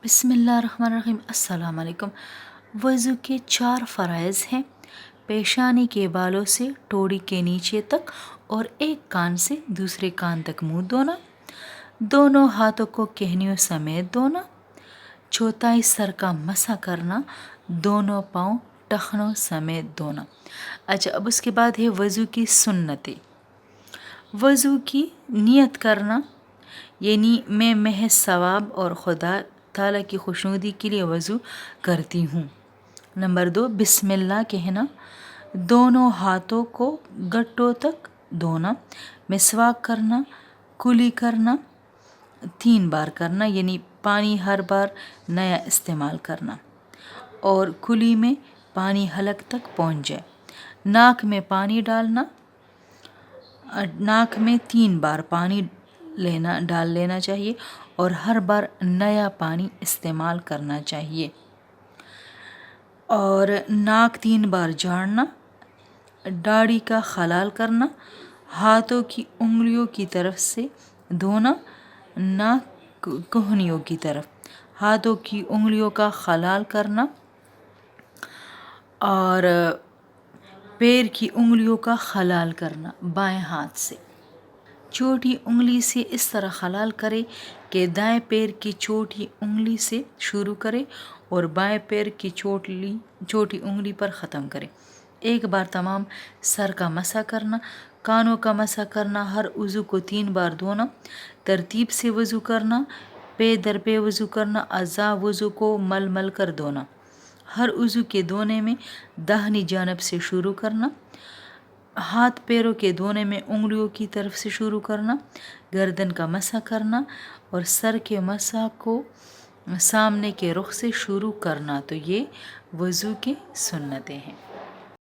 بسم اللہ الرحمن الرحیم۔ السلام علیکم۔ وضو کے 4 فرائض ہیں: پیشانی کے بالوں سے ٹوڑی کے نیچے تک اور ایک کان سے دوسرے کان تک منہ دھونا، دونوں ہاتھوں کو کہنیوں سمیت دھونا، چوتھائی سر کا مسح کرنا، دونوں پاؤں ٹخنوں سمیت دھونا۔ اچھا، اب اس کے بعد ہے وضو کی سنتیں۔ وضو کی نیت کرنا، یعنی میں محض ثواب اور خدا تعالیٰ کی خوشنودی کے لیے وضو کرتی ہوں۔ نمبر 2، بسم اللہ کہنا، دونوں ہاتھوں کو گھٹوں تک دھونا، مسواک کرنا، کلی کرنا 3 بار کرنا، یعنی پانی ہر بار نیا استعمال کرنا، اور کلی میں پانی حلق تک پہنچ جائے۔ ناک میں پانی ڈالنا، ناک میں 3 بار پانی ڈال لینا چاہیے اور ہر بار نیا پانی استعمال کرنا چاہیے، اور ناک 3 بار جھاڑنا، داڑھی کا خلال کرنا، ہاتھوں کی انگلیوں کی طرف سے دھونا، نہ کہنیوں کی طرف، ہاتھوں کی انگلیوں کا خلال کرنا اور پیر کی انگلیوں کا خلال کرنا بائیں ہاتھ سے۔ چھوٹی انگلی سے اس طرح خلال کرے کہ دائیں پیر کی چھوٹی انگلی سے شروع کرے اور بائیں پیر کی چھوٹی انگلی پر ختم کرے۔ ایک بار تمام سر کا مسح کرنا، کانوں کا مسح کرنا، ہر عضو کو 3 بار دھونا، ترتیب سے وضو کرنا، پے در پے وضو کرنا، اعضاء وضو کو مل مل کر دھونا، ہر عضو کے دھونے میں داہنی جانب سے شروع کرنا، ہاتھ پیروں کے دھونے میں انگلیوں کی طرف سے شروع کرنا، گردن کا مسح کرنا اور سر کے مسح کو سامنے کے رخ سے شروع کرنا۔ تو یہ وضو کی سنتیں ہیں۔